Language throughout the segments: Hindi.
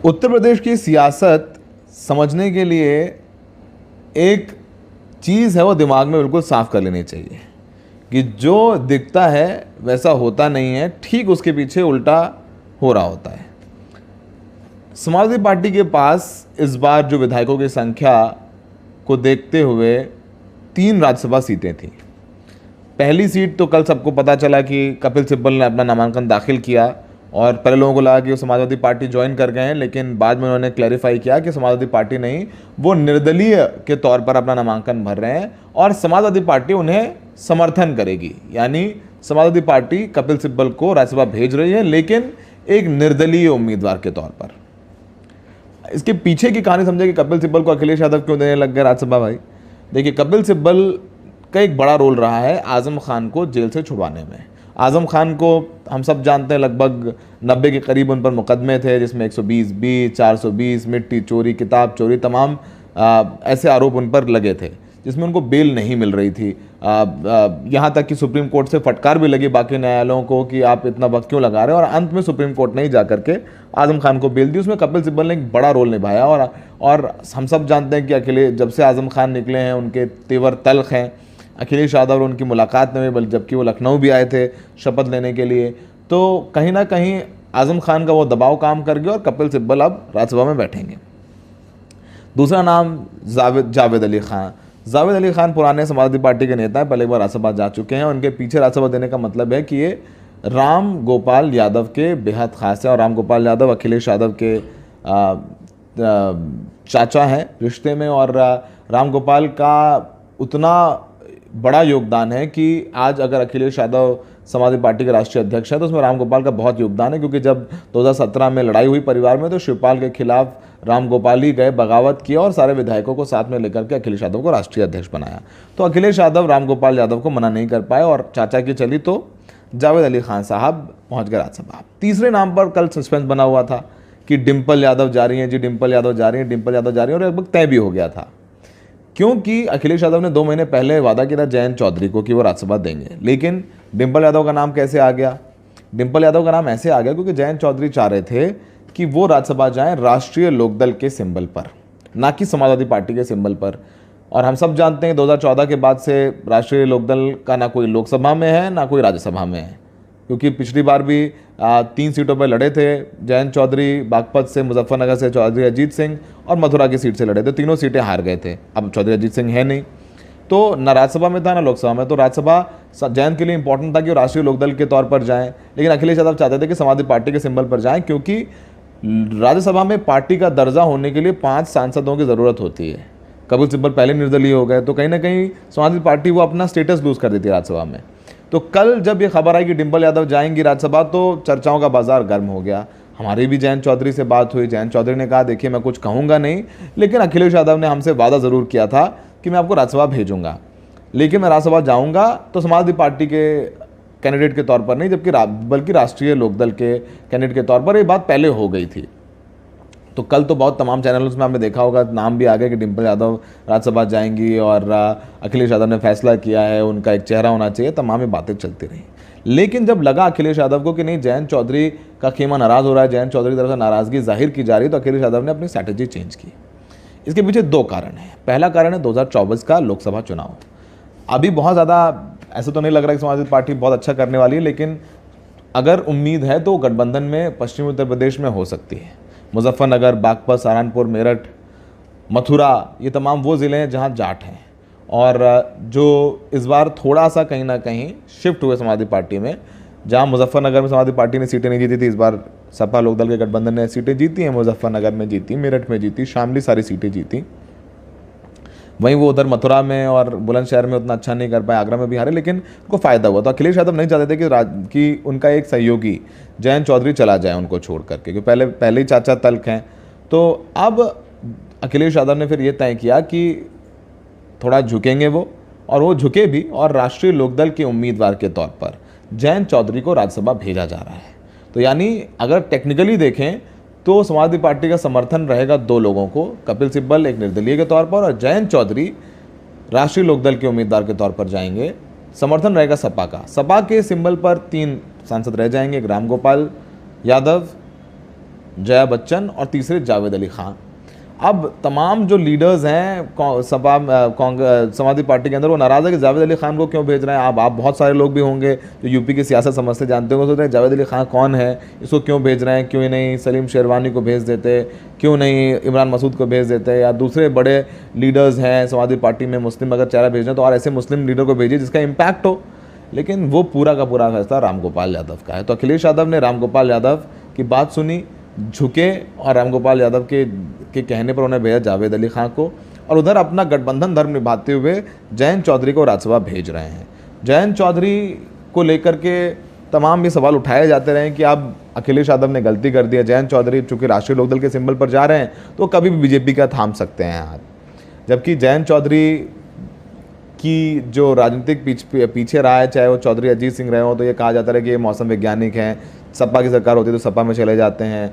उत्तर प्रदेश की सियासत समझने के लिए एक चीज़ है, वो दिमाग में बिल्कुल साफ कर लेनी चाहिए कि जो दिखता है वैसा होता नहीं है, ठीक उसके पीछे उल्टा हो रहा होता है। समाजवादी पार्टी के पास इस बार जो विधायकों की संख्या को देखते हुए 3 राज्यसभा सीटें थीं। पहली सीट तो कल सबको पता चला कि कपिल सिब्बल ने अपना नामांकन दाखिल किया और पहले लोगों को लगा कि वो समाजवादी पार्टी ज्वाइन कर गए हैं, लेकिन बाद में उन्होंने क्लैरिफाई किया कि समाजवादी पार्टी नहीं, वो निर्दलीय के तौर पर अपना नामांकन भर रहे हैं और समाजवादी पार्टी उन्हें समर्थन करेगी। यानी समाजवादी पार्टी कपिल सिब्बल को राज्यसभा भेज रही है, लेकिन एक निर्दलीय उम्मीदवार के तौर पर। इसके पीछे की कहानी समझे कि कपिल सिब्बल को अखिलेश यादव क्यों देने लग गए राज्यसभा। भाई देखिए, कपिल सिब्बल का एक बड़ा रोल रहा है आजम खान को जेल से छुड़वाने में। आजम खान को हम सब जानते हैं, लगभग 90 के करीब उन पर मुकदमे थे, जिसमें 120 420 मिट्टी चोरी, किताब चोरी, तमाम ऐसे आरोप उन पर लगे थे, जिसमें उनको बेल नहीं मिल रही थी। यहाँ तक कि सुप्रीम कोर्ट से फटकार भी लगी बाकी न्यायालयों को कि आप इतना वक्त क्यों लगा रहे हैं, और अंत में सुप्रीम कोर्ट ने ही जाकर के आजम खान को बेल दी। उसमें कपिल सिब्बल ने एक बड़ा रोल निभाया और हम सब जानते हैं कि अखिलेश, जब से आजम खान निकले हैं, उनके तेवर तल्ख हैं। अखिलेश यादव और उनकी मुलाकात में भी, जबकि वो लखनऊ भी आए थे शपथ लेने के लिए, तो कहीं ना कहीं आजम खान का वो दबाव काम कर गया और कपिल सिब्बल अब राज्यसभा में बैठेंगे। दूसरा नाम जावेद अली खान। जावेद अली खान पुराने समाजवादी पार्टी के नेता हैं, पहले एक बार राज्यसभा जा चुके हैं। उनके पीछे राज्यसभा देने का मतलब है कि ये राम गोपाल यादव के बेहद खास है, और राम गोपाल यादव अखिलेश यादव के चाचा हैं रिश्ते में, और राम गोपाल का उतना बड़ा योगदान है कि आज अगर अखिलेश यादव समाजवादी पार्टी के राष्ट्रीय अध्यक्ष हैं तो उसमें राम गोपाल का बहुत योगदान है, क्योंकि जब 2017 में लड़ाई हुई परिवार में तो शिवपाल के खिलाफ राम गोपाल ही गए, बगावत किया और सारे विधायकों को साथ में लेकर के अखिलेश यादव को राष्ट्रीय अध्यक्ष बनाया। तो अखिलेश यादव राम गोपाल यादव को मना नहीं कर पाए और चाचा की चली तो जावेद अली खान साहब पहुँच गए राज्यसभा। तीसरे नाम पर कल सस्पेंस बना हुआ था कि डिम्पल यादव जा रही हैं, जी डिम्पल यादव जा रही हैं, डिम्पल यादव जा रही हैं, और लगभग तय भी हो गया था, क्योंकि अखिलेश यादव ने 2 महीने पहले वादा किया था जयंत चौधरी को कि वो राज्यसभा देंगे। लेकिन डिम्पल यादव का नाम कैसे आ गया? डिम्पल यादव का नाम ऐसे आ गया क्योंकि जयंत चौधरी चाह रहे थे कि वो राज्यसभा जाएं राष्ट्रीय लोकदल के सिंबल पर, ना कि समाजवादी पार्टी के सिंबल पर। और हम सब जानते हैं 2014 के बाद से राष्ट्रीय लोकदल का ना कोई लोकसभा में है ना कोई राज्यसभा में है, क्योंकि पिछली बार भी 3 सीटों पर लड़े थे। जयंत चौधरी बागपत से, मुजफ्फरनगर से चौधरी अजीत सिंह, और मथुरा की सीट से लड़े थे। तीनों सीटें हार गए थे। अब चौधरी अजीत सिंह है नहीं, तो न राज्यसभा में था ना लोकसभा में। तो राज्यसभा जयंत के लिए इंपॉर्टेंट था कि वो राष्ट्रीय लोकदल के तौर पर जाएं, लेकिन अखिलेश यादव चाहते थे कि समाजवादी पार्टी के सिंबल पर जाएं, क्योंकि राज्यसभा में पार्टी का दर्जा होने के लिए 5 सांसदों की ज़रूरत होती है। कपिल सिब्बल पहले निर्दलीय हो गए, तो कहीं ना कहीं समाजवादी पार्टी वो अपना स्टेटस लूज कर देती है राज्यसभा में। तो कल जब ये खबर आई कि डिम्पल यादव जाएंगी राज्यसभा, तो चर्चाओं का बाजार गर्म हो गया। हमारी भी जयंत चौधरी से बात हुई। जयंत चौधरी ने कहा, देखिए मैं कुछ कहूँगा नहीं, लेकिन अखिलेश यादव ने हमसे वादा ज़रूर किया था कि मैं आपको राज्यसभा भेजूंगा, लेकिन मैं राज्यसभा जाऊँगा तो समाजवादी पार्टी के कैंडिडेट के तौर पर नहीं, बल्कि राष्ट्रीय लोकदल के कैंडिडेट के तौर पर। ये बात पहले हो गई थी। तो कल तो बहुत तमाम चैनलों में आपने देखा होगा, नाम भी आ गया कि डिम्पल यादव राज्यसभा जाएंगी और अखिलेश यादव ने फैसला किया है, उनका एक चेहरा होना चाहिए, तमाम ये बातें चलती रही। लेकिन जब लगा अखिलेश यादव को कि नहीं, जयंत चौधरी का खेमा नाराज़ हो रहा है, जयंत चौधरी की तरफ से नाराज़गी जाहिर की जा रही है, तो अखिलेश यादव ने अपनी स्ट्रैटेजी चेंज की। इसके पीछे 2 कारण हैं। पहला कारण है 2024 का लोकसभा चुनाव। अभी बहुत ज़्यादा ऐसा तो नहीं लग रहा कि समाजवादी पार्टी बहुत अच्छा करने वाली है, लेकिन अगर उम्मीद है तो गठबंधन में पश्चिमी उत्तर प्रदेश में हो सकती है। मुजफ्फरनगर, बागपत, सहारनपुर, मेरठ, मथुरा, ये तमाम वो ज़िले हैं जहाँ जाट हैं, और जो इस बार थोड़ा सा कहीं ना कहीं शिफ्ट हुए समाजवादी पार्टी में। जहाँ मुजफ्फरनगर में समाजवादी पार्टी ने सीटें नहीं जीती थी, इस बार सपा लोकदल के गठबंधन ने सीटें जीती हैं। मुजफ्फरनगर में जीती, मेरठ में जीती, शामली सारी सीटें जीती। वहीं वो उधर मथुरा में और बुलंदशहर में उतना अच्छा नहीं कर पाए, आगरा में भी हारे, लेकिन उनको फ़ायदा हुआ। तो अखिलेश यादव नहीं चाहते थे कि उनका एक सहयोगी जयंत चौधरी चला जाए उनको छोड़ करके, क्योंकि पहले ही चाचा तल्ख हैं। तो अब अखिलेश यादव ने फिर ये तय किया कि थोड़ा झुकेंगे वो, और वो झुके भी, और राष्ट्रीय लोकदल के उम्मीदवार के तौर पर जयंत चौधरी को राज्यसभा भेजा जा रहा है। तो यानी अगर टेक्निकली देखें तो समाजवादी पार्टी का समर्थन रहेगा 2 लोगों को, कपिल सिब्बल एक निर्दलीय के तौर पर और जयंत चौधरी राष्ट्रीय लोकदल के उम्मीदवार के तौर पर जाएंगे। समर्थन रहेगा सपा का। सपा के सिंबल पर 3 सांसद रह जाएंगे, एक राम गोपाल यादव, जया बच्चन और तीसरे जावेद अली खान। अब तमाम जो लीडर्स हैं समाजवादी पार्टी के अंदर, वो नाराज़ है कि जावेद अली खान को क्यों भेज रहे हैं। आप बहुत सारे लोग भी होंगे जो यूपी की सियासत समझते जानते होंगे, सोचते हैं जावेद अली खान कौन है, इसको क्यों भेज रहे हैं, क्यों नहीं सलीम शेरवानी को भेज देते, क्यों नहीं इमरान मसूद को भेज देते, या दूसरे बड़े लीडर्स हैं समाजवादी पार्टी में मुस्लिम अगर चेहरा भेजना है तो और ऐसे मुस्लिम लीडर को भेजिए जिसका इम्पैक्ट हो। लेकिन वो पूरा का पूरा फैसला रामगोपाल यादव का है। तो अखिलेश यादव ने रामगोपाल यादव की बात सुनी, झुके और रामगोपाल यादव के कहने पर उन्हें भेजा जावेद अली खान को, और उधर अपना गठबंधन धर्म निभाते हुए जयंत चौधरी को राज्यसभा भेज रहे हैं। जयंत चौधरी को लेकर के तमाम ये सवाल उठाए जाते रहे कि अब अखिलेश यादव ने गलती कर दी है। जयंत चौधरी चूँकि राष्ट्रीय लोकदल के सिंबल पर जा रहे हैं तो कभी भी बीजेपी का थाम सकते हैं हाथ, जबकि जयंत चौधरी की जो राजनीतिक पीछे रहा है, चाहे वो चौधरी अजीत सिंह रहे हो, तो ये कहा जाता है कि ये मौसम वैज्ञानिक हैं, सपा की सरकार होती तो सपा में चले जाते हैं,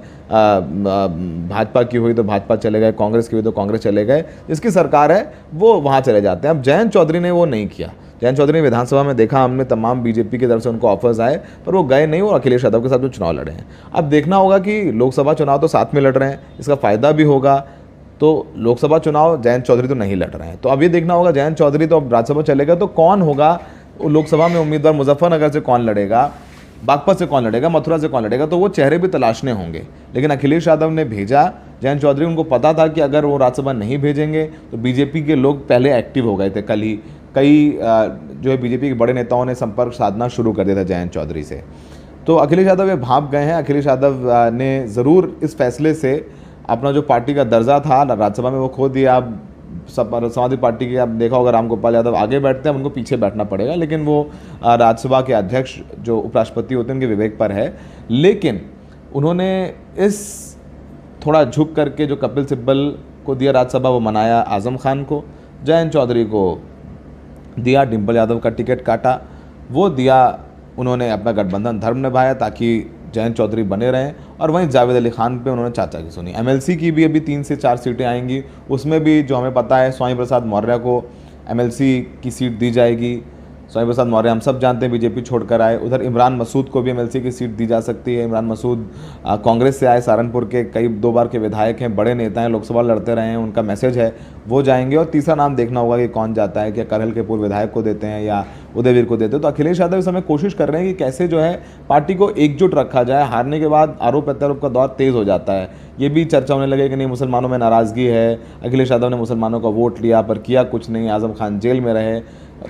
भाजपा की हुई तो भाजपा चले गए, कांग्रेस की हुई तो कांग्रेस चले गए, जिसकी सरकार है वो वहाँ चले जाते हैं। अब जयंत चौधरी ने वो नहीं किया। जयंत चौधरी ने विधानसभा में देखा, हमने तमाम बीजेपी की तरफ से उनको ऑफर्स आए पर वो गए नहीं और अखिलेश यादव के साथ जो चुनाव लड़े हैं। अब देखना होगा कि लोकसभा चुनाव तो साथ में लड़ रहे हैं, इसका फ़ायदा भी होगा। तो लोकसभा चुनाव जयंत चौधरी तो नहीं लड़ रहे हैं, तो अब ये देखना होगा जयंत चौधरी तो अब राज्यसभा चलेगा तो कौन होगा लोकसभा में उम्मीदवार, मुजफ्फरनगर से कौन लड़ेगा, बागपत से कौन लड़ेगा, मथुरा से कौन लड़ेगा, तो वो चेहरे भी तलाशने होंगे। लेकिन अखिलेश यादव ने भेजा जयंत चौधरी, उनको पता था कि अगर वो राज्यसभा नहीं भेजेंगे तो बीजेपी के लोग पहले एक्टिव हो गए थे। कल ही कई जो है बीजेपी के बड़े नेताओं ने संपर्क साधना शुरू कर दिया था जयंत चौधरी से। तो अखिलेश यादव ये भाप गए हैं। अखिलेश यादव ने ज़रूर इस फैसले से अपना जो पार्टी का दर्जा था राज्यसभा में वो खो दिया। अब समाजवादी पार्टी के आप देखा होगा रामगोपाल यादव आगे बैठते हैं, उनको पीछे बैठना पड़ेगा, लेकिन वो राज्यसभा के अध्यक्ष जो उपराष्ट्रपति होते हैं उनके विवेक पर है। लेकिन उन्होंने इस थोड़ा झुक करके जो कपिल सिब्बल को दिया राज्यसभा वो मनाया आज़म खान को, जयंत चौधरी को दिया, डिम्पल यादव का टिकट काटा, वो दिया, उन्होंने अपना गठबंधन धर्म निभाया ताकि जयंत चौधरी बने रहें। और वहीं जावेद अली खान पे उन्होंने चाचा की सुनी। एमएलसी की भी अभी 3 से 4 सीटें आएंगी, उसमें भी जो हमें पता है स्वामी प्रसाद मौर्य को एमएलसी की सीट दी जाएगी। स्वामी प्रसाद मौर्य हम सब जानते हैं बीजेपी छोड़कर आए। उधर इमरान मसूद को भी एमएलसी की सीट दी जा सकती है। इमरान मसूद कांग्रेस से आए, सहारनपुर के कई 2 बार के विधायक हैं, बड़े नेता हैं, लोकसभा लड़ते रहे हैं, उनका मैसेज है वो जाएंगे। और तीसरा नाम देखना होगा कि कौन जाता है, क्या करहल के पूर्व विधायक को देते हैं या उदयवीर को देते हैं। तो अखिलेश यादव इस समय कोशिश कर रहे हैं कि कैसे जो है पार्टी को एकजुट रखा जाए। हारने के बाद आरोप प्रत्यारोप का दौर तेज़ हो जाता है। ये भी चर्चा होने लगे कि नहीं मुसलमानों में नाराज़गी है, अखिलेश यादव ने मुसलमानों का वोट लिया पर किया कुछ नहीं, आज़म खान जेल में रहे,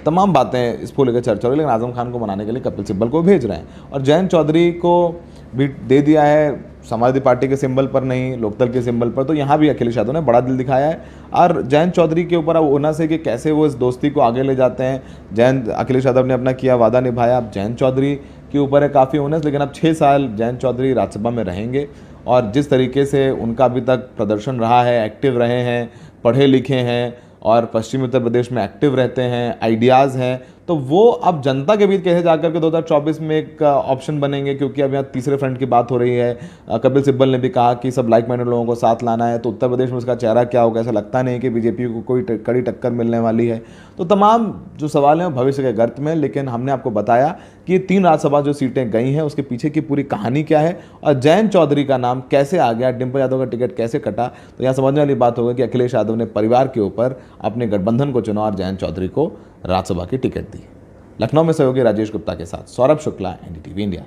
तमाम बातें इसको लेकर चर्चा हो रही है। लेकिन आज़म खान को मनाने के लिए कपिल सिब्बल को भेज रहे हैं और जयंत चौधरी को भी दे दिया है समाजवादी पार्टी के सिंबल पर, नहीं लोकदल के सिंबल पर। तो यहाँ भी अखिलेश यादव ने बड़ा दिल दिखाया है और जयंत चौधरी के ऊपर अब ओनस है कि कैसे वो इस दोस्ती को आगे ले जाते हैं। अखिलेश यादव ने अपना किया वादा निभाया, अब जयंत चौधरी के ऊपर है काफ़ी ओनस। लेकिन अब 6 साल जयंत चौधरी राज्यसभा में रहेंगे और जिस तरीके से उनका अभी तक प्रदर्शन रहा है, एक्टिव रहे हैं, पढ़े लिखे हैं और पश्चिमी उत्तर प्रदेश में एक्टिव रहते हैं, आइडियाज़ हैं, तो वो अब जनता के बीच कैसे जाकर के 2024 में एक ऑप्शन बनेंगे। क्योंकि अब यहाँ तीसरे फ्रंट की बात हो रही है। कपिल सिब्बल ने भी कहा कि सब लाइक माइंडेड लोगों को साथ लाना है, तो उत्तर प्रदेश में उसका चेहरा क्या होगा, ऐसा लगता नहीं कि बीजेपी को कोई कड़ी टक्कर मिलने वाली है। तो तमाम जो सवाल हैं वो भविष्य के गर्त में, लेकिन हमने आपको बताया कि 3 राज्यसभा जो सीटें गई हैं उसके पीछे की पूरी कहानी क्या है और जयंत चौधरी का नाम कैसे आ गया, डिम्पल यादव का टिकट कैसे कटा। तो यहाँ समझने वाली बात होगी कि अखिलेश यादव ने परिवार के ऊपर अपने गठबंधन को चुना और जयंत चौधरी को राज्यसभा की टिकट दी। लखनऊ में सहयोगी राजेश गुप्ता के साथ सौरभ शुक्ला, एनडीटीवी इंडिया।